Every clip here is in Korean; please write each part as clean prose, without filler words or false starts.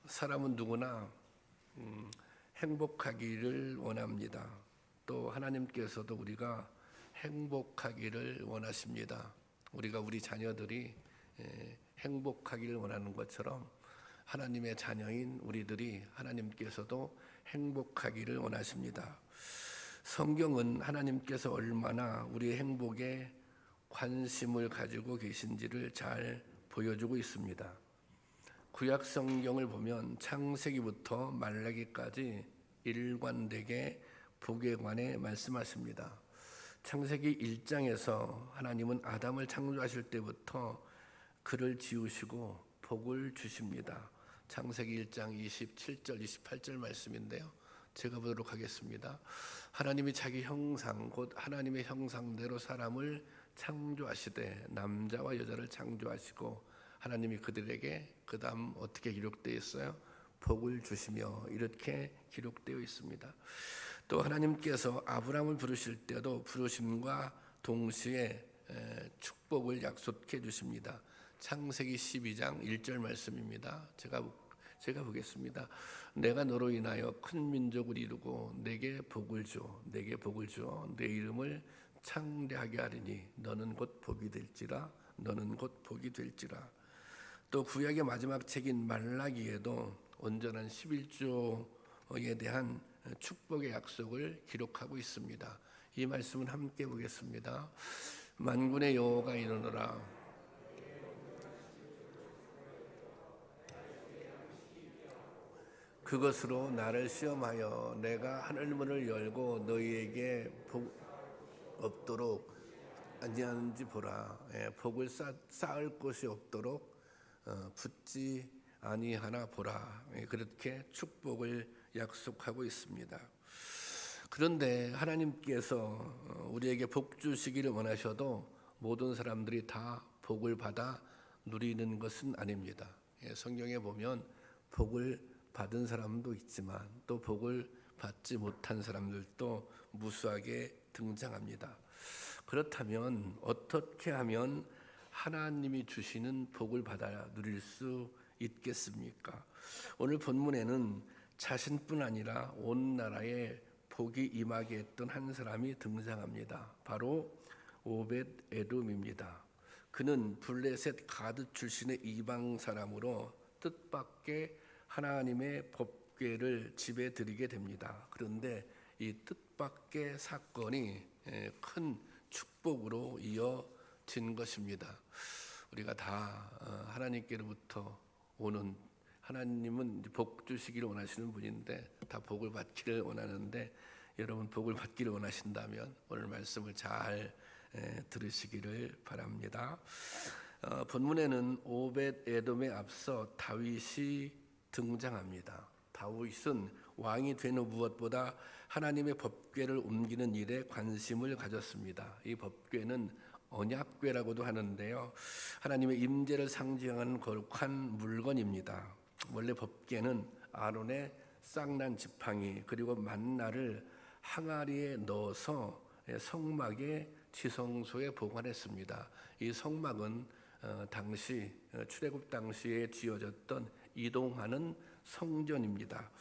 사람은 누구나 행복하기를 원합니다. 또 하나님께서도 우리가 행복하기를 원하십니다. 우리가 우리 자녀들이 행복하기를 원하는 것처럼 하나님의 자녀인 우리들이 하나님께서도 행복하기를 원하십니다. 성경은 하나님께서 얼마나 우리의 행복에 관심을 가지고 계신지를 잘 보여주고 있습니다. 구약 성경을 보면 창세기부터 말라기까지 일관되게 복에 관해 말씀하십니다. 창세기 1장에서 하나님은 아담을 창조하실 때부터 그를 지으시고 복을 주십니다. 창세기 1장 27절 28절 말씀인데요, 제가 보도록 하겠습니다. 하나님이 자기 형상 곧 하나님의 형상대로 사람을 창조하시되 남자와 여자를 창조하시고 하나님이 그들에게 그 다음 어떻게 기록되어 있어요? 복을 주시며 이렇게 기록되어 있습니다. 또 하나님께서 아브라함을 부르실 때도 부르심과 동시에 축복을 약속해 주십니다. 창세기 12장 1절 말씀입니다. 제가 보겠습니다. 내가 너로 인하여 큰 민족을 이루고 내게 복을 주어 내 이름을 창대하게 하리니 너는 곧 복이 될지라. 또 구약의 마지막 책인 말라기에도 온전한 11조에 대한 축복의 약속을 기록하고 있습니다. 이 말씀은 함께 보겠습니다. 만군의 여호와가 이르노라. 그것으로 나를 시험하여 내가 하늘문을 열고 너희에게 복 없도록 아니하는지 보라. 복을 쌓을 곳이 없도록 붙지 아니하나 보라. 그렇게 축복을 약속하고 있습니다. 그런데 하나님께서 우리에게 복 주시기를 원하셔도 모든 사람들이 다 복을 받아 누리는 것은 아닙니다. 성경에 보면 복을 받은 사람도 있지만 또 복을 받지 못한 사람들도 무수하게 등장합니다. 그렇다면 어떻게 하면 하나님이 주시는 복을 받아 누릴 수 있겠습니까? 오늘 본문에는 자신뿐 아니라 온 나라에 복이 임하게 했던 한 사람이 등장합니다. 바로 오벳 에돔입니다. 그는 블레셋 가드 출신의 이방 사람으로 뜻밖의 하나님의 법궤를 집에 들이게 됩니다. 그런데 이 뜻밖의 사건이 큰 축복으로 이어진 것입니다. 우리가 다 하나님께로부터 오는, 하나님은 복 주시기를 원하시는 분인데 다 복을 받기를 원하는데, 여러분 복을 받기를 원하신다면 오늘 말씀을 잘 들으시기를 바랍니다. 본문에는 오벳 에돔에 앞서 다윗이 등장합니다. 다윗은 왕이 된 후 무엇보다 하나님의 법궤를 옮기는 일에 관심을 가졌습니다. 이 법궤는 언약궤라고도 하는데요, 하나님의 임재를 상징하는 거룩한 물건입니다. 원래 법궤는 아론의 쌍난 지팡이 그리고 만나를 항아리에 넣어서 성막의 지성소에 보관했습니다. 이 성막은 당시 출애굽 당시에 지어졌던 이동하는 성전입니다.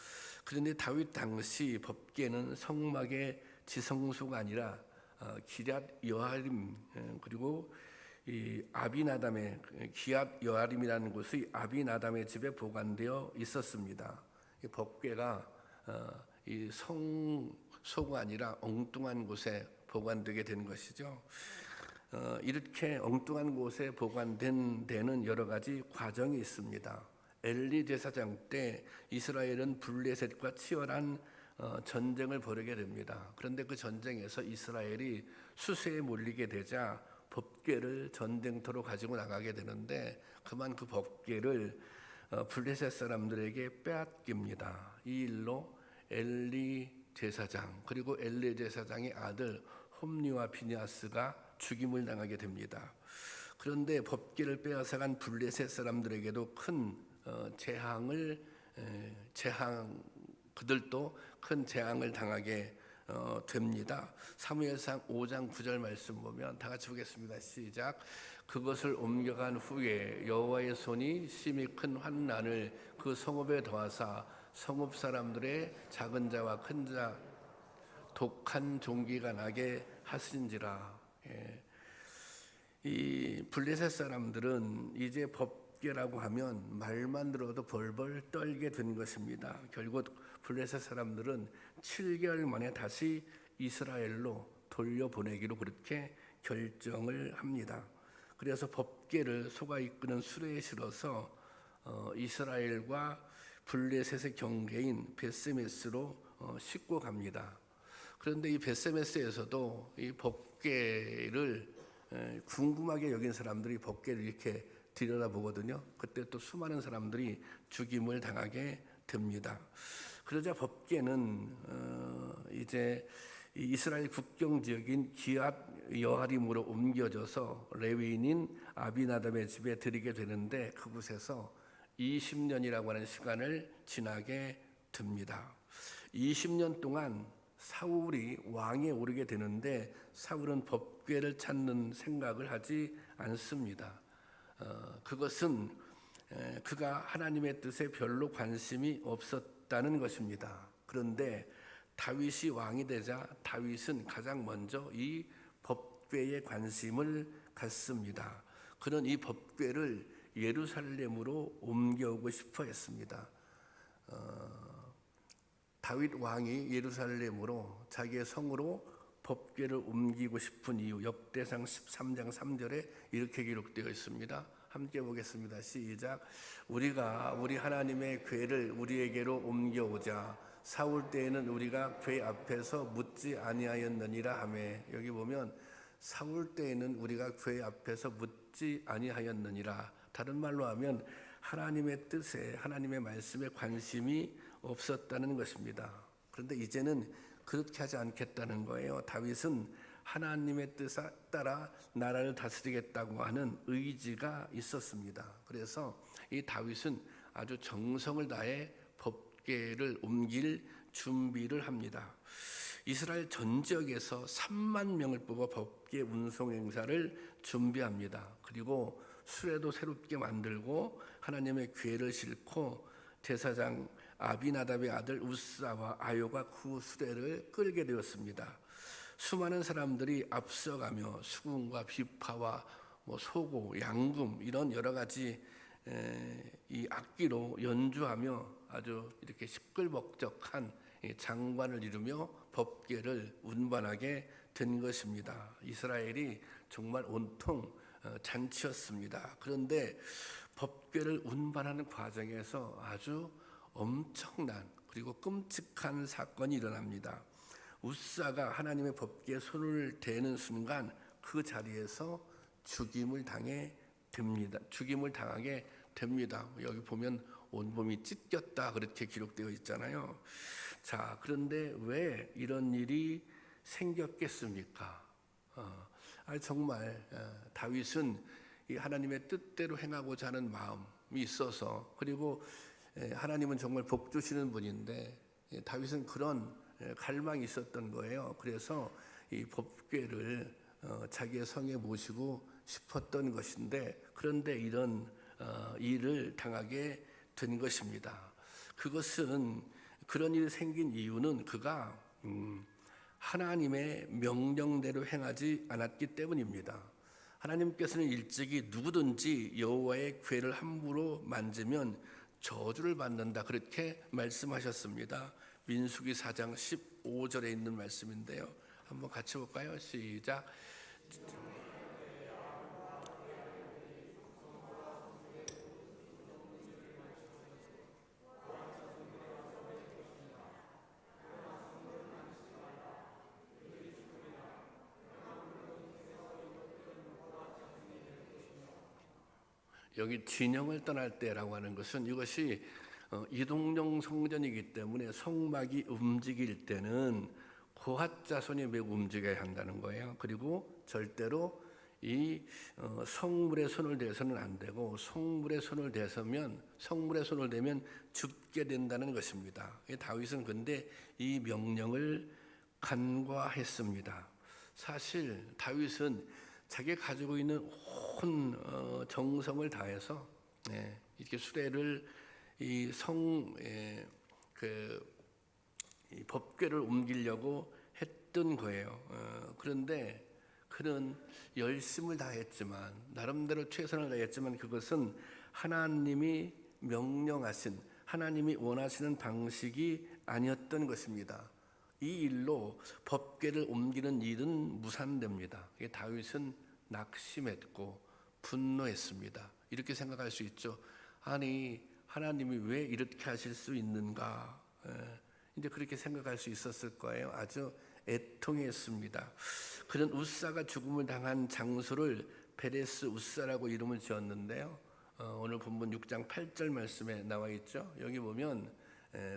그런데 다윗 당시 법궤는 성막의 지성소가 아니라 기럇 여아림 그리고 이 아비나담의 기럇 여아림이라는 곳의 아비나담의 집에 보관되어 있었습니다. 이 법궤가 이 성소가 아니라 엉뚱한 곳에 보관되게 된 것이죠. 이렇게 엉뚱한 곳에 보관된 데는 여러 가지 과정이 있습니다. 엘리 제사장 때 이스라엘은 블레셋과 치열한 전쟁을 벌이게 됩니다. 그런데 그 전쟁에서 이스라엘이 수세에 몰리게 되자 법궤를 전쟁터로 가지고 나가게 되는데 그만 그 법궤를 블레셋 사람들에게 빼앗깁니다. 이 일로 엘리 제사장 그리고 엘리 제사장의 아들 홈리와 비니아스가 죽임을 당하게 됩니다. 그런데 법궤를 빼앗아간 블레셋 사람들에게도 큰 그들도 큰 재앙을 당하게 됩니다. 사무엘상 5장 9절 말씀 보면 다 같이 보겠습니다. 시작. 그것을 옮겨간 후에 여호와의 손이 심히 큰 환난을 그 성읍에 더하사 성읍 사람들의 작은 자와 큰 자 독한 종기가 나게 하신지라. 이 블레셋 사람들은 이제 법궤라고 하면 말만 들어도 벌벌 떨게 된 것입니다. 결국 블레셋 사람들은 7개월 만에 다시 이스라엘로 돌려보내기로 그렇게 결정을 합니다. 그래서 법궤를 소가 이끄는 수레에 실어서 이스라엘과 블레셋의 경계인 베스메스로 싣고 갑니다. 그런데 이 베스메스에서도 이 법궤를 궁금하게 여긴 사람들이 법궤를 이렇게 들여다보거든요. 그때 또 수많은 사람들이 죽임을 당하게 됩니다. 그러자 법궤는 이제 이스라엘 국경 지역인 기앗 여아림으로 옮겨져서 레위인인 아비나답의 집에 들이게 되는데 그곳에서 20년이라고 하는 시간을 지나게 됩니다. 20년 동안 사울이 왕에 오르게 되는데 사울은 법궤를 찾는 생각을 하지 않습니다. 그것은 그가 하나님의 뜻에 별로 관심이 없었다는 것입니다. 그런데 다윗이 왕이 되자 다윗은 가장 먼저 이 법궤에 관심을 갖습니다. 그는 이 법궤를 예루살렘으로 옮겨오고 싶어 했습니다. 다윗 왕이 예루살렘으로 자기의 성으로 법궤를 옮기고 싶은 이유 역대상 13장 3절에 이렇게 기록되어 있습니다. 함께 보겠습니다. 시작. 우리가 우리 하나님의 궤를 우리에게로 옮겨오자 사울 때에는 우리가 궤 앞에서 묻지 아니하였느니라 하매. 여기 보면 사울 때에는 우리가 궤 앞에서 묻지 아니하였느니라. 다른 말로 하면 하나님의 뜻에 하나님의 말씀에 관심이 없었다는 것입니다. 그런데 이제는 그렇게 하지 않겠다는 거예요. 다윗은 하나님의 뜻에 따라 나라를 다스리겠다고 하는 의지가 있었습니다. 그래서 이 다윗은 아주 정성을 다해 법궤를 옮길 준비를 합니다. 이스라엘 전 지역에서 3만 명을 뽑아 법궤 운송 행사를 준비합니다. 그리고 수레도 새롭게 만들고 하나님의 궤를 싣고 제사장 아비나답의 아들 우사와 아요가 그 수레를 끌게 되었습니다. 수많은 사람들이 앞서가며 수금과 비파와 소고, 양금 이런 여러 가지 이 악기로 연주하며 아주 이렇게 시끌벅적한 장관을 이루며 법궤를 운반하게 된 것입니다. 이스라엘이 정말 온통 잔치였습니다. 그런데 법궤를 운반하는 과정에서 아주 엄청난 그리고 끔찍한 사건이 일어납니다. 우사가 하나님의 법궤에 손을 대는 순간 그 자리에서 죽임을 당하게 됩니다. 여기 보면 온몸이 찢겼다 그렇게 기록되어 있잖아요. 자, 그런데 왜 이런 일이 생겼겠습니까? 정말 다윗은 이 하나님의 뜻대로 행하고자 하는 마음이 있어서, 그리고 하나님은 정말 복 주시는 분인데 다윗은 그런 갈망이 있었던 거예요. 그래서 이 법궤를 자기의 성에 모시고 싶었던 것인데, 그런데 이런 일을 당하게 된 것입니다. 그것은 그런 일이 생긴 이유는 그가 하나님의 명령대로 행하지 않았기 때문입니다. 하나님께서는 일찍이 누구든지 여호와의 궤를 함부로 만지면 저주를 받는다 그렇게 말씀하셨습니다. 민수기 4장 15절에 있는 말씀인데요. 한번 같이 볼까요? 시작. 여기 진영을 떠날 때라고 하는 것은 이것이 이동용 성전이기 때문에 성막이 움직일 때는 고핫 자손이 매우 움직여야 한다는 거예요. 그리고 절대로 이 성물에 손을 대서는 안 되고, 성물에 손을 대면 죽게 된다는 것입니다. 다윗은 근데 이 명령을 간과했습니다. 사실 다윗은 자기가 가지고 있는 온 정성을 다해서 이렇게 수레를 이 법궤를 옮기려고 했던 거예요. 그런데 그는 열심을 다했지만, 나름대로 최선을 다했지만, 그것은 하나님이 명령하신, 하나님이 원하시는 방식이 아니었던 것입니다. 이 일로 법궤를 옮기는 일은 무산됩니다. 다윗은 낙심했고 분노했습니다. 이렇게 생각할 수 있죠. 아니, 하나님이 왜 이렇게 하실 수 있는가? 이제 그렇게 생각할 수 있었을 거예요. 아주 애통했습니다. 그는 우사가 죽음을 당한 장소를 베레스 우사라고 이름을 지었는데요. 오늘 본문 6장 8절 말씀에 나와 있죠. 여기 보면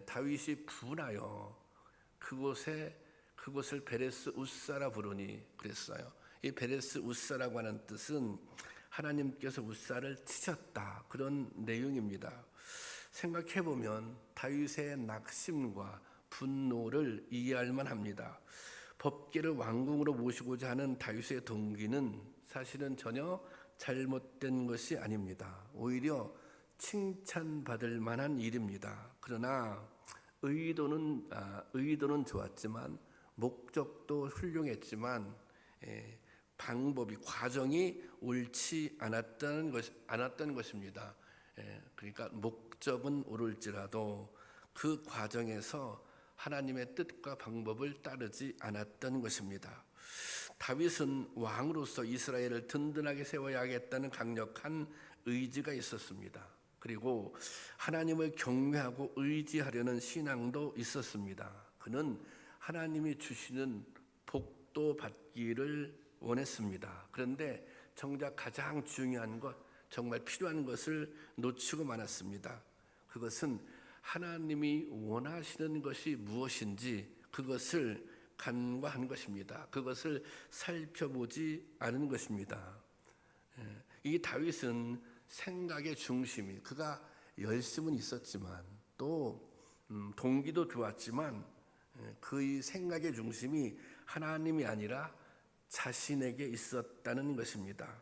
다윗이 분하여 그곳을 베레스 우사라 부르니 그랬어요. 이 베레스 우사라고 하는 뜻은 하나님께서 우사를 치셨다, 그런 내용입니다. 생각해 보면 다윗의 낙심과 분노를 이해할 만합니다. 법궤를 왕궁으로 모시고자 하는 다윗의 동기는 사실은 전혀 잘못된 것이 아닙니다. 오히려 칭찬받을 만한 일입니다. 그러나 의도는 좋았지만, 목적도 훌륭했지만, 방법이, 과정이 옳지 않았던 것입니다. 그러니까 목적은 옳을지라도 그 과정에서 하나님의 뜻과 방법을 따르지 않았던 것입니다. 다윗은 왕으로서 이스라엘을 든든하게 세워야겠다는 강력한 의지가 있었습니다. 그리고 하나님을 경외하고 의지하려는 신앙도 있었습니다. 그는 하나님이 주시는 복도 받기를 원했습니다. 그런데 정작 가장 중요한 것, 정말 필요한 것을 놓치고 말았습니다. 그것은 하나님이 원하시는 것이 무엇인지 그것을 간과한 것입니다. 그것을 살펴보지 않은 것입니다. 이 다윗은 생각의 중심이, 그가 열심은 있었지만 또 동기도 좋았지만 그의 생각의 중심이 하나님이 아니라 자신에게 있었다는 것입니다.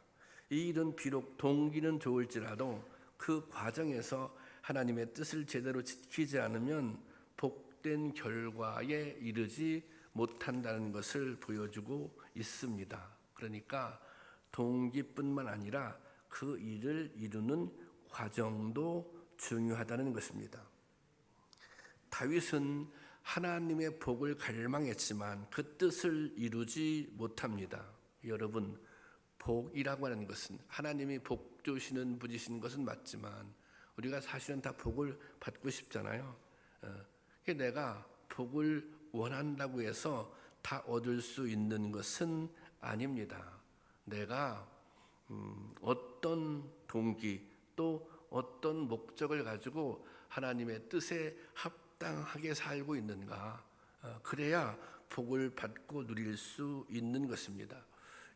이 일은 비록 동기는 좋을지라도 그 과정에서 하나님의 뜻을 제대로 지키지 않으면 복된 결과에 이르지 못한다는 것을 보여주고 있습니다. 그러니까 동기뿐만 아니라 그 일을 이루는 과정도 중요하다는 것입니다. 다윗은 하나님의 복을 갈망했지만 그 뜻을 이루지 못합니다. 여러분, 복이라고 하는 것은, 하나님이 복 주시는 분이신 것은 맞지만 우리가 사실은 다 복을 받고 싶잖아요. 내가 복을 원한다고 해서 다 얻을 수 있는 것은 아닙니다. 내가 어떤 동기 또 어떤 목적을 가지고 하나님의 뜻에 합당하게 살고 있는가, 그래야 복을 받고 누릴 수 있는 것입니다.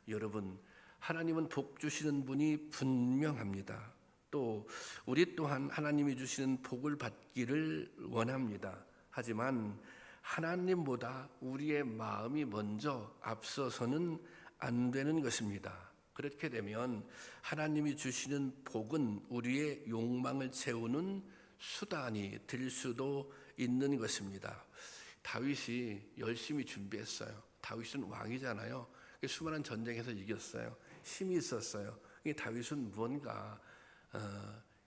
여러분, 하나님은 복 주시는 분이 분명합니다. 또 우리 또한 하나님이 주시는 복을 받기를 원합니다. 하지만 하나님보다 우리의 마음이 먼저 앞서서는 안 되는 것입니다. 그렇게 되면 하나님이 주시는 복은 우리의 욕망을 채우는 수단이 될 수도 있는 것입니다. 다윗이 열심히 준비했어요. 다윗은 왕이잖아요. 수많은 전쟁에서 이겼어요. 힘이 있었어요. 다윗은 무언가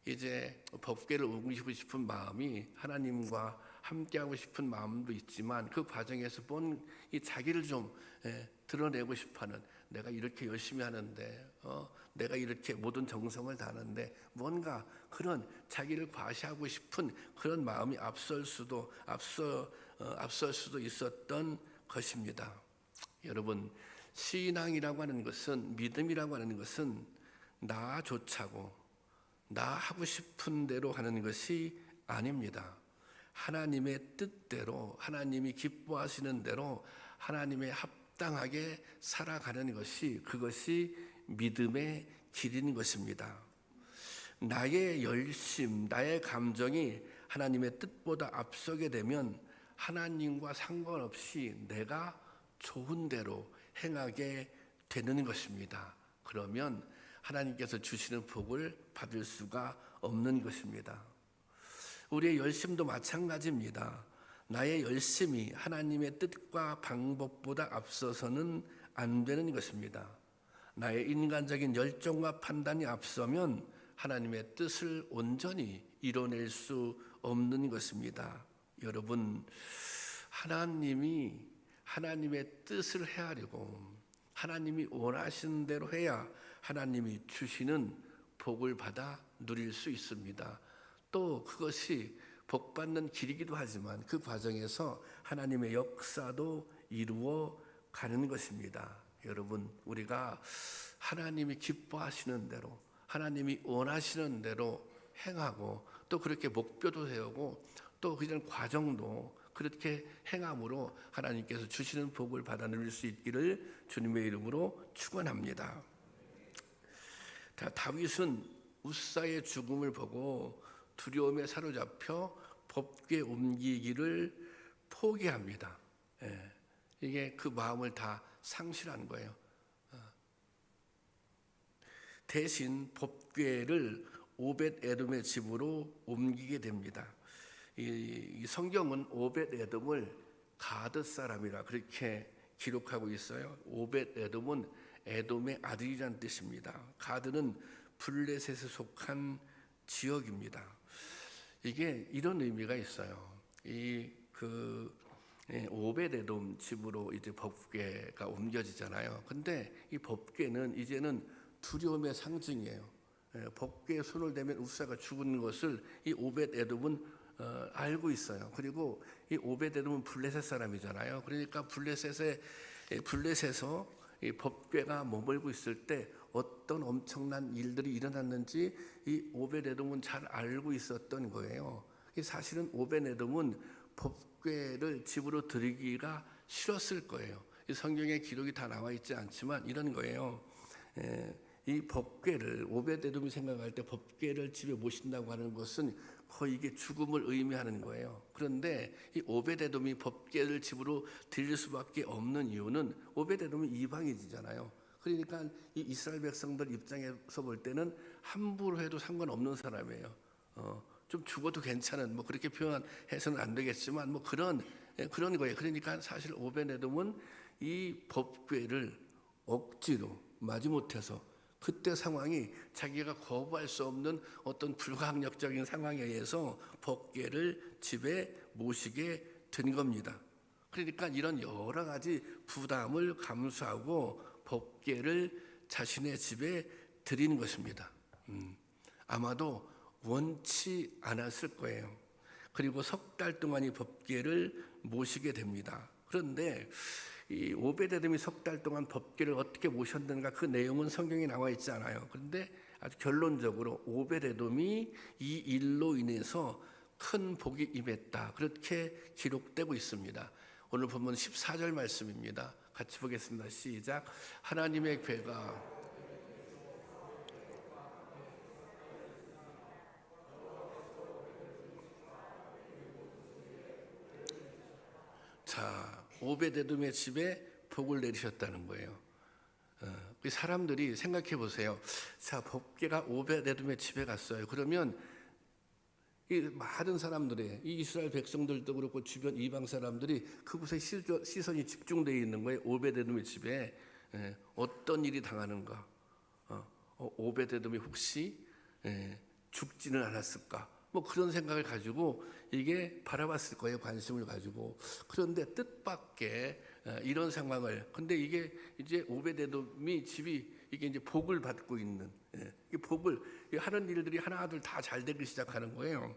이제 법궤를 옮기고 싶은 마음이, 하나님과 함께하고 싶은 마음도 있지만 그 과정에서 이 자기를 좀 드러내고 싶어하는, 내가 이렇게 열심히 하는데 내가 이렇게 모든 정성을 다하는데 뭔가 그런 자기를 과시하고 싶은 그런 마음이 앞설 수도 있었던 것입니다. 여러분, 신앙이라고 하는 것은, 믿음이라고 하는 것은 나 좋자고 나 하고 싶은 대로 하는 것이 아닙니다. 하나님의 뜻대로, 하나님이 기뻐하시는 대로 하나님의 합당하게 살아가는 것이, 그것이 믿음의 길인 것입니다. 나의 열심, 나의 감정이 하나님의 뜻보다 앞서게 되면 하나님과 상관없이 내가 좋은 대로 행하게 되는 것입니다. 그러면 하나님께서 주시는 복을 받을 수가 없는 것입니다. 우리의 열심도 마찬가지입니다. 나의 열심이 하나님의 뜻과 방법보다 앞서서는 안 되는 것입니다. 나의 인간적인 열정과 판단이 앞서면 하나님의 뜻을 온전히 이뤄낼 수 없는 것입니다. 여러분, 하나님이 하나님의 뜻을 헤아리고 하나님이 원하시는 대로 해야 하나님이 주시는 복을 받아 누릴 수 있습니다. 또 그것이 복받는 길이기도 하지만 그 과정에서 하나님의 역사도 이루어 가는 것입니다. 여러분, 우리가 하나님이 기뻐하시는 대로 하나님이 원하시는 대로 행하고 또 그렇게 목표도 세우고 또 그런 과정도 그렇게 행함으로 하나님께서 주시는 복을 받아 누릴 수 있기를 주님의 이름으로 축원합니다. 다윗은 우사의 죽음을 보고 두려움에 사로잡혀 법궤 옮기기를 포기합니다. 이게 그 마음을 다 상실한 거예요. 대신 법궤를 오벳 에돔의 집으로 옮기게 됩니다. 이 성경은 오벳 에돔을 가드 사람이라 그렇게 기록하고 있어요. 오벳 에돔은 에돔의 아들이란 뜻입니다. 가드는 블레셋에 속한 지역입니다. 이게 이런 의미가 있어요. 오벳 에돔 집으로 이제 법궤가 옮겨지잖아요. 근데 이 법궤는 이제는 두려움의 상징이에요. 법궤에 손을 대면 우사가 죽은 것을 이 오벳 에돔은 알고 있어요. 그리고 이 오벳 에돔은 블레셋 사람이잖아요. 그러니까 블레셋에서 이 법궤가 머물고 있을 때 어떤 엄청난 일들이 일어났는지 이 오벳 에돔은 잘 알고 있었던 거예요. 사실은 오벳 에돔은 법궤를 집으로 들이기가 싫었을 거예요. 이 성경에 기록이 다 나와 있지 않지만 이런 거예요. 이 법궤를 오벳 에돔이 생각할 때 법궤를 집에 모신다고 하는 것은 거의 이게 죽음을 의미하는 거예요. 그런데 이 오벳 에돔이 법궤를 집으로 들일 수밖에 없는 이유는 오벳 에돔은 이방인이잖아요. 그러니까 이 이스라엘 백성들 입장에서 볼 때는 함부로 해도 상관없는 사람이에요. 좀 죽어도 괜찮은 뭐 그렇게 표현해서는 안 되겠지만 뭐 그런 거예요. 그러니까 사실 오벳 에돔은 이 법궤를 억지로 마지못해서 그때 상황이 자기가 거부할 수 없는 어떤 불가항력적인 상황에 의해서 법궤를 집에 모시게 된 겁니다. 그러니까 이런 여러 가지 부담을 감수하고 법궤를 자신의 집에 드리는 것입니다. 아마도 원치 않았을 거예요. 그리고 석 달 동안 이 법궤를 모시게 됩니다. 그런데 이 오벳 에돔이 석 달 동안 법궤를 어떻게 모셨는가 그 내용은 성경에 나와 있지 않아요. 그런데 아주 결론적으로 오벳 에돔이 이 일로 인해서 큰 복이 임했다. 그렇게 기록되고 있습니다. 오늘 본문 14절 말씀입니다. 같이 보겠습니다. 시작. 하나님의 궤가 오벳 에돔의 집에 복을 내리셨다는 거예요. 사람들이 생각해 보세요. 자, 법궤가 오벳 에돔의 집에 갔어요. 그러면 이 많은 사람들이 이 이스라엘 백성들도 그렇고 주변 이방 사람들이 그곳에 시선이 집중되어 있는 거예요. 오벳 에돔의 집에 어떤 일이 당하는가? 오벳 에돔이 혹시 죽지는 않았을까? 뭐 그런 생각을 가지고 이게 바라봤을 거예요. 관심을 가지고. 그런데 뜻밖의 이런 상황을. 근데 이게 이제 오벳 에돔이 집이 이게 이제 복을 받고 있는 이 복을 하는 일들이 하나둘 다 잘 되기 시작하는 거예요.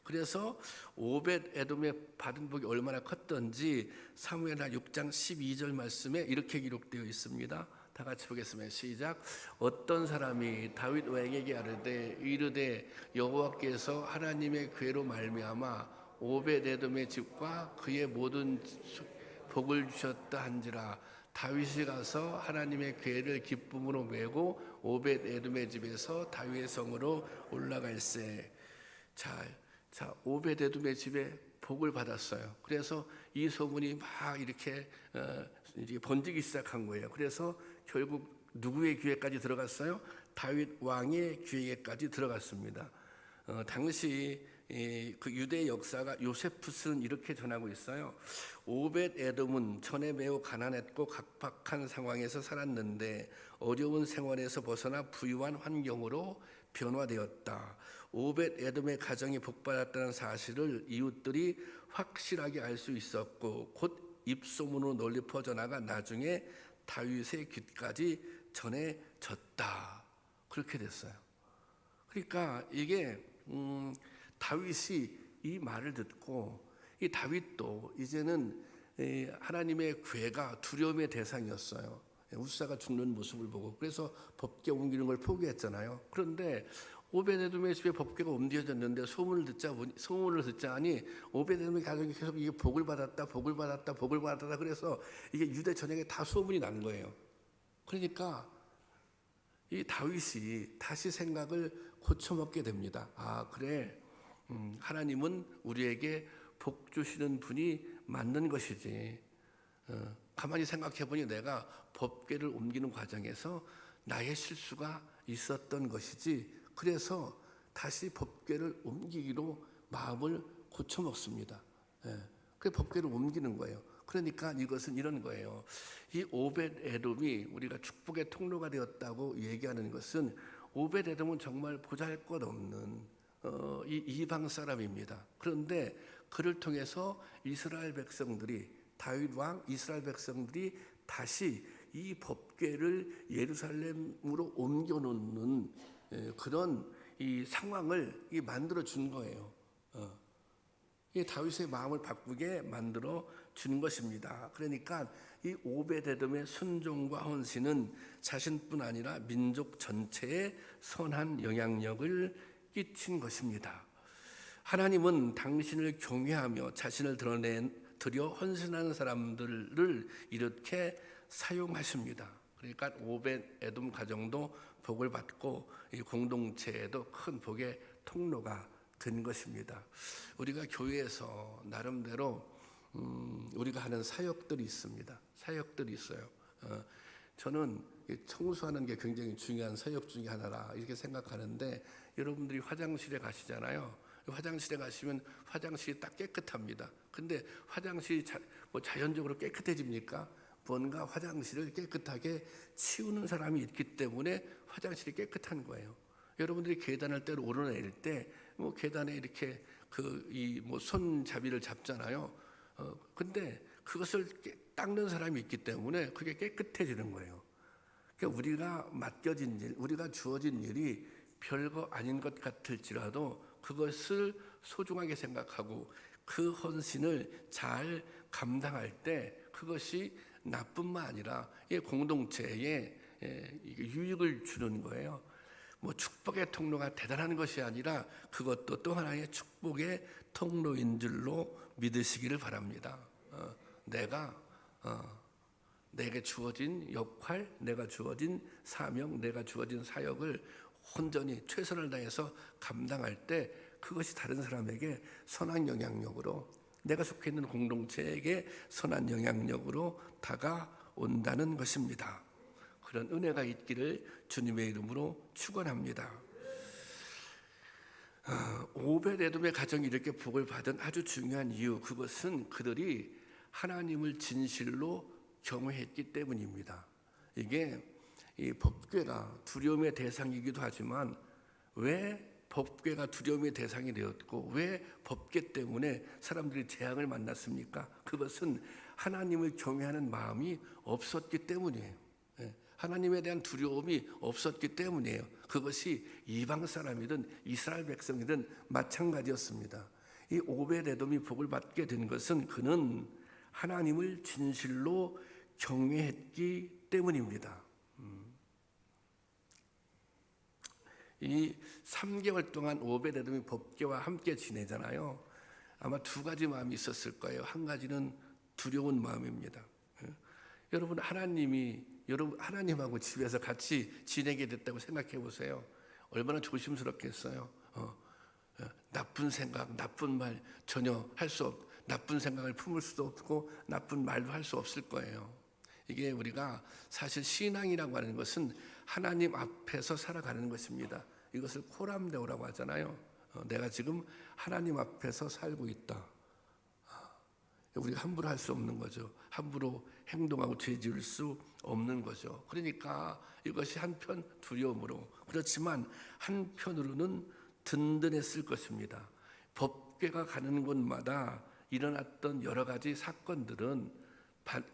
그래서 오벳 에돔의 받은 복이 얼마나 컸던지 사무엘하 6장 12절 말씀에 이렇게 기록되어 있습니다. 다 같이 보겠습니다. 시작. 어떤 사람이 다윗 왕에게 이르되 여호와께서 하나님의 궤로 말미암아 오벳 에돔의 집과 그의 모든 복을 주셨다 한지라. 다윗이 가서 하나님의 궤를 기쁨으로 메고 오벳 에돔의 집에서 다윗의 성으로 올라갈세. 자, 오벳 에돔의 집에 복을 받았어요. 그래서 이 소문이 막 이렇게 번지기 시작한 거예요. 그래서 결국 누구의 귀에까지 들어갔어요? 다윗 왕의 귀에까지 들어갔습니다. 당시 그 유대 역사가 요세푸스는 이렇게 전하고 있어요. 오벳 에돔은 전에 매우 가난했고 각박한 상황에서 살았는데 어려운 생활에서 벗어나 부유한 환경으로 변화되었다. 오벳 에돔의 가정이 복받았다는 사실을 이웃들이 확실하게 알 수 있었고 곧 입소문으로 널리 퍼져나가 나중에 다윗의 귀까지 전해졌다. 그렇게 됐어요. 그러니까 이게 다윗이 이 말을 듣고 이 다윗도 이제는 하나님의 괴가 두려움의 대상이었어요. 우사가 죽는 모습을 보고 그래서 법궤 옮기는 걸 포기했잖아요. 그런데 오베데돔의 집에 법궤가 옮겨졌는데 소문을 듣자니 오베데돔의 가정이 계속 이게 복을 받았다 그래서 이게 유대 전역에 다 소문이 난 거예요. 그러니까 이 다윗이 다시 생각을 고쳐먹게 됩니다. 아 그래, 하나님은 우리에게 복 주시는 분이 맞는 것이지. 가만히 생각해보니 내가 법궤를 옮기는 과정에서 나의 실수가 있었던 것이지. 그래서 다시 법궤를 옮기기로 마음을 고쳐먹습니다. 그 법궤를 옮기는 거예요. 그러니까 이것은 이런 거예요. 이 오벳 에돔이 우리가 축복의 통로가 되었다고 얘기하는 것은 오벳 에돔은 정말 보잘것없는 이 이방 사람입니다. 그런데 그를 통해서 이스라엘 백성들이 다윗 왕 이스라엘 백성들이 다시 이 법궤를 예루살렘으로 옮겨놓는 그런 이 상황을 만들어 준 거예요. 이 다윗의 마음을 바꾸게 만들어 준 것입니다. 그러니까 이 오베데돔의 순종과 헌신은 자신뿐 아니라 민족 전체에 선한 영향력을 끼친 것입니다. 하나님은 당신을 경외하며 자신을 드려 헌신하는 사람들을 이렇게 사용하십니다. 그러니까 오벳에돔 가정도 복을 받고 이 공동체에도 큰 복의 통로가 된 것입니다. 우리가 교회에서 나름대로 우리가 하는 사역들이 있습니다. 사역들이 있어요. 저는 청소하는 게 굉장히 중요한 사역 중에 하나라 이렇게 생각하는데 여러분들이 화장실에 가시잖아요. 화장실에 가시면 화장실이 딱 깨끗합니다. 근데 화장실이 자연적으로 깨끗해집니까? 뭔가 화장실을 깨끗하게 치우는 사람이 있기 때문에 화장실이 깨끗한 거예요. 여러분들이 계단을 때로 오르내릴 때 계단에 이렇게 손잡이를 잡잖아요. 근데 그것을 닦는 사람이 있기 때문에 그게 깨끗해지는 거예요. 그러니까 우리가 맡겨진 일, 우리가 주어진 일이 별거 아닌 것 같을지라도 그것을 소중하게 생각하고 그 헌신을 잘 감당할 때 그것이 나뿐만 아니라 이 공동체에 유익을 주는 거예요. 축복의 통로가 대단한 것이 아니라 그것도 또 하나의 축복의 통로인 줄로 믿으시기를 바랍니다. 내게 주어진 역할, 내가 주어진 사명, 내가 주어진 사역을 온전히 최선을 다해서 감당할 때 그것이 다른 사람에게 선한 영향력으로 내가 속해 있는 공동체에게 선한 영향력으로 다가온다는 것입니다. 그런 은혜가 있기를 주님의 이름으로 축원합니다. 오벳에돔의 가정이 이렇게 복을 받은 아주 중요한 이유, 그것은 그들이 하나님을 진실로 경외했기 때문입니다. 이게 이 법궤가 두려움의 대상이기도 하지만 왜 법궤가 두려움의 대상이 되었고 왜 법궤 때문에 사람들이 재앙을 만났습니까? 그것은 하나님을 경외하는 마음이 없었기 때문이에요. 하나님에 대한 두려움이 없었기 때문이에요. 그것이 이방 사람이든 이스라엘 백성이든 마찬가지였습니다. 이 오벳에돔이 복을 받게 된 것은 그는 하나님을 진실로 경외했기 때문입니다. 이 3개월 동안 오벳에돔이 법궤와 함께 지내잖아요. 아마 두 가지 마음이 있었을 거예요. 한 가지는 두려운 마음입니다. 여러분 하나님하고 집에서 같이 지내게 됐다고 생각해 보세요. 얼마나 조심스럽겠어요. 나쁜 생각, 나쁜 말 전혀 나쁜 생각을 품을 수도 없고 나쁜 말도 할 수 없을 거예요. 이게 우리가 사실 신앙이라고 하는 것은 하나님 앞에서 살아가는 것입니다. 이것을 코람데오라고 하잖아요. 내가 지금 하나님 앞에서 살고 있다. 우리가 함부로 할 수 없는 거죠. 함부로 행동하고 죄 지을 수 없는 거죠. 그러니까 이것이 한편 두려움으로, 그렇지만 한편으로는 든든했을 것입니다. 법궤가 가는 곳마다 일어났던 여러 가지 사건들은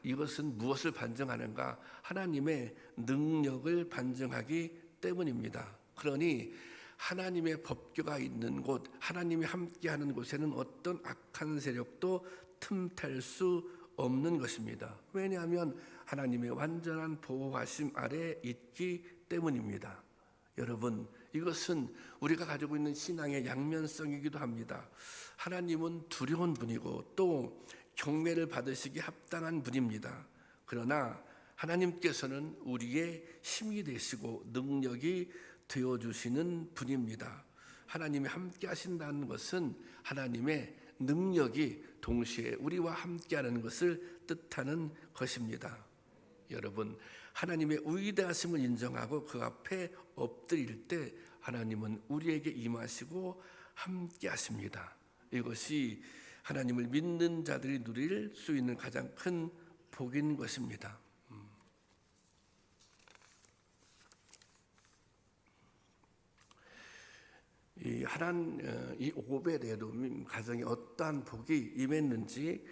이것은 무엇을 반증하는가? 하나님의 능력을 반증하기 때문입니다. 그러니 하나님의 법궤가 있는 곳, 하나님이 함께하는 곳에는 어떤 악한 세력도 틈탈 수 없는 것입니다. 왜냐하면 하나님의 완전한 보호하심 아래 있기 때문입니다. 여러분, 이것은 우리가 가지고 있는 신앙의 양면성이기도 합니다. 하나님은 두려운 분이고 또 경외를 받으시기 합당한 분입니다. 그러나 하나님께서는 우리의 힘이 되시고 능력이 되어주시는 분입니다. 하나님이 함께 하신다는 것은 하나님의 능력이 동시에 우리와 함께하는 것을 뜻하는 것입니다. 여러분, 하나님의 위대하심을 인정하고 그 앞에 엎드릴 때 하나님은 우리에게 임하시고 함께 하십니다. 이것이 하나님을 믿는 자들이 누릴 수 있는 가장 큰 복인 것입니다. 이 오벳에돔 가정에 어떠한 복이 임했는지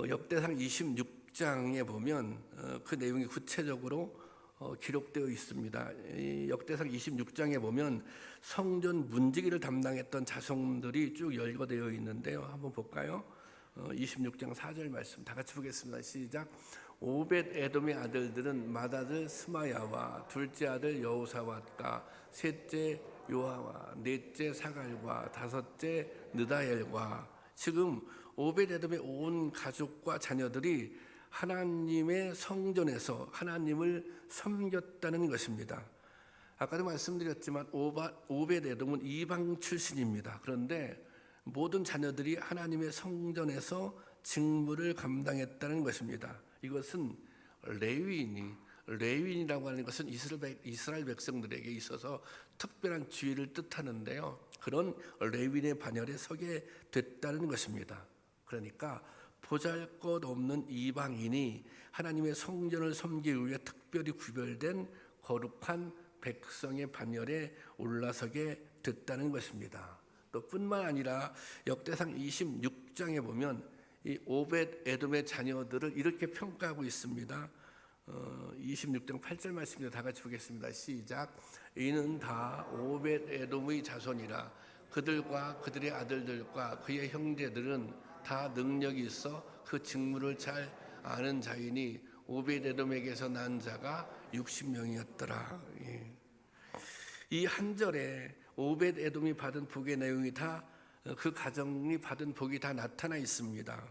역대상 26장에 보면 그 내용이 구체적으로 기록되어 있습니다. 이 역대상 26장에 보면 성전 문지기를 담당했던 자손들이 쭉 열거되어 있는데요. 한번 볼까요? 26장 4절 말씀 다 같이 보겠습니다. 시작. 오벳에돔의 아들들은 맏아들 스마야와 둘째 아들 여호사밧과 셋째 요아와 넷째 사갈과 다섯째 느다엘과, 지금 오벳에돔의 온 가족과 자녀들이 하나님의 성전에서 하나님을 섬겼다는 것입니다. 아까도 말씀드렸지만 오벳에돔은 이방 출신입니다. 그런데 모든 자녀들이 하나님의 성전에서 직무를 감당했다는 것입니다. 이것은 레위인이라고 하는 것은 이스라엘 백성들에게 있어서 특별한 지위를 뜻하는데요. 그런 레위인의 반열에 서게 됐다는 것입니다. 그러니까 보잘것없는 이방인이 하나님의 성전을 섬기기 위해 특별히 구별된 거룩한 백성의 반열에 올라서게 됐다는 것입니다. 또 뿐만 아니라 역대상 26장에 보면 이 오벳에돔의 자녀들을 이렇게 평가하고 있습니다. 26장 8절 말씀입니다. 다 같이 보겠습니다. 시작. 이는 다 오벳에돔의 자손이라. 그들과 그들의 아들들과 그의 형제들은 다 능력이 있어 그 직무를 잘 아는 자이니 오벳에돔에게서 난 자가 60명이었더라. 이 한 절에 오벳에돔이 받은 복의 내용이 다, 그 가정이 받은 복이 다 나타나 있습니다.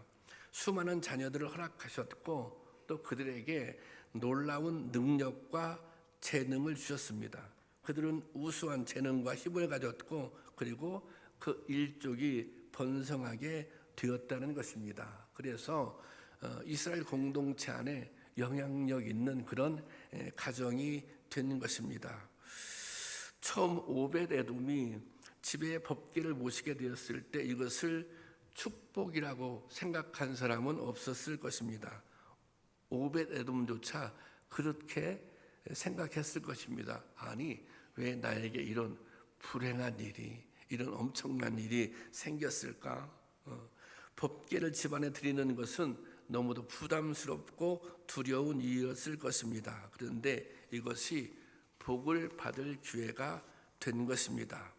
수많은 자녀들을 허락하셨고 또 그들에게 놀라운 능력과 재능을 주셨습니다. 그들은 우수한 재능과 힘을 가졌고 그리고 그 일족이 번성하게 되었다는 것입니다. 그래서 이스라엘 공동체 안에 영향력 있는 그런 가정이 된 것입니다. 처음 오벳에돔이 집에 법궤를 모시게 되었을 때 이것을 축복이라고 생각한 사람은 없었을 것입니다. 오벳에돔조차 그렇게 생각했을 것입니다. 아니, 왜 나에게 이런 불행한 일이, 이런 엄청난 일이 생겼을까? 법궤를 집안에 드리는 것은 너무도 부담스럽고 두려운 일이었을 것입니다. 그런데 이것이 복을 받을 기회가 된 것입니다.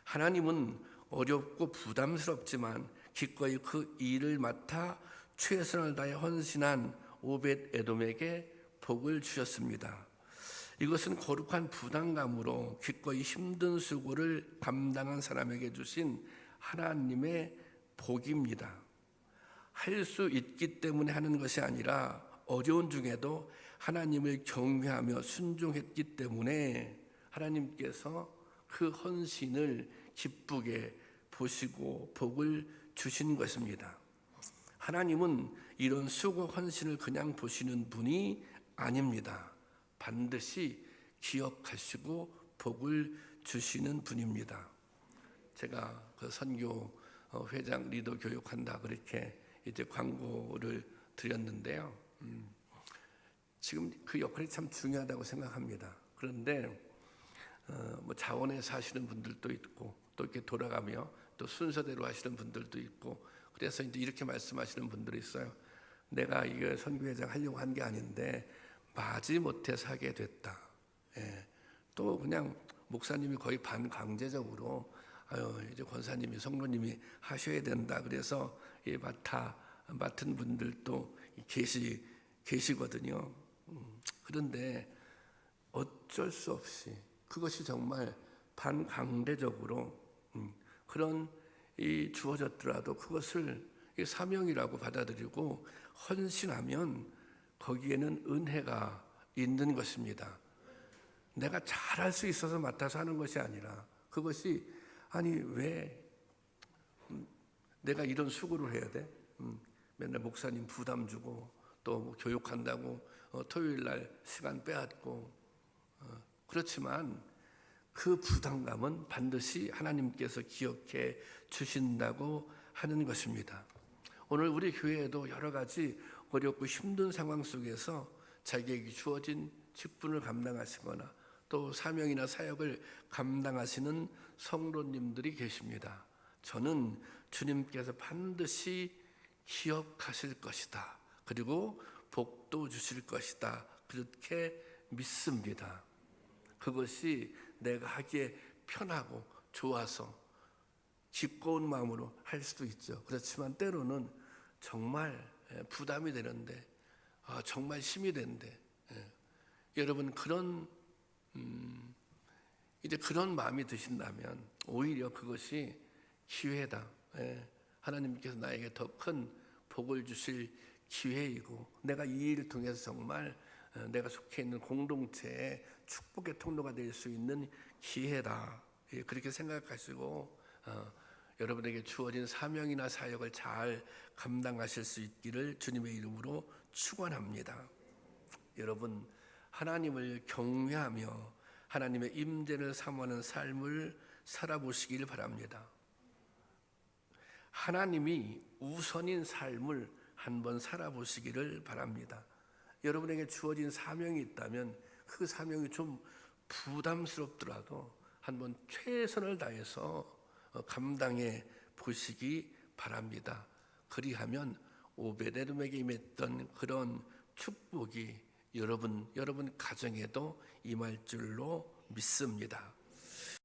하나님은 어렵고 부담스럽지만 기꺼이 그 일을 맡아 최선을 다해 헌신한 오벳에돔에게 복을 주셨습니다. 이것은 거룩한 부담감으로 기꺼이 힘든 수고를 감당한 사람에게 주신 하나님의 복입니다. 할 수 있기 때문에 하는 것이 아니라 어려운 중에도 하나님을 경외하며 순종했기 때문에 하나님께서 그 헌신을 기쁘게 보시고 복을 주신 것입니다. 하나님은 이런 수고 헌신을 그냥 보시는 분이 아닙니다. 반드시 기억하시고 복을 주시는 분입니다. 제가 그 선교 회장 리더 교육한다 그렇게 이제 광고를 드렸는데요. 지금 그 역할이 참 중요하다고 생각합니다. 그런데 뭐 자원에 사시는 분들도 있고 또 이렇게 돌아가며 또 순서대로 하시는 분들도 있고 그래서 이제 이렇게 말씀하시는 분들이 있어요. 내가 이거 선교회장 하려고 한 게 아닌데 마지못해서 하게 됐다. 예. 또 그냥 목사님이 거의 반강제적으로 이제 권사님이 성도님이 하셔야 된다. 그래서 맡은 분들도 계시거든요. 그런데 어쩔 수 없이 그것이 정말 반강제적으로 그런 주어졌더라도 그것을 사명이라고 받아들이고 헌신하면 거기에는 은혜가 있는 것입니다. 내가 잘할 수 있어서 맡아서 하는 것이 아니라 그것이 아니 왜 내가 이런 수고를 해야 돼? 맨날 목사님 부담 주고 또 뭐 교육한다고 토요일 날 시간 빼앗고 그렇지만 그 부담감은 반드시 하나님께서 기억해 주신다고 하는 것입니다. 오늘 우리 교회에도 여러 가지 어렵고 힘든 상황 속에서 자기에게 주어진 직분을 감당하시거나 또 사명이나 사역을 감당하시는 성도님들이 계십니다. 저는 주님께서 반드시 기억하실 것이다. 그리고 복도 주실 것이다. 그렇게 믿습니다. 그것이 내가 하기에 편하고 좋아서 기꺼운 마음으로 할 수도 있죠. 그렇지만 때로는 정말 부담이 되는데 정말 힘이 되는데 여러분 이제 그런 마음이 드신다면 오히려 그것이 기회다. 하나님께서 나에게 더 큰 복을 주실 기회이고 내가 이 일을 통해서 정말 내가 속해 있는 공동체의 축복의 통로가 될 수 있는 기회다. 그렇게 생각하시고 여러분에게 주어진 사명이나 사역을 잘 감당하실 수 있기를 주님의 이름으로 축원합니다. 여러분 하나님을 경외하며 하나님의 임재를 사모하는 삶을 살아보시길 바랍니다. 하나님이 우선인 삶을 한번 살아보시기를 바랍니다. 여러분에게 주어진 사명이 있다면 그 사명이 좀 부담스럽더라도 한번 최선을 다해서 감당해 보시기 바랍니다. 그리하면 오베데돔에게 임했던 그런 축복이 여러분 가정에도 임할 줄로 믿습니다.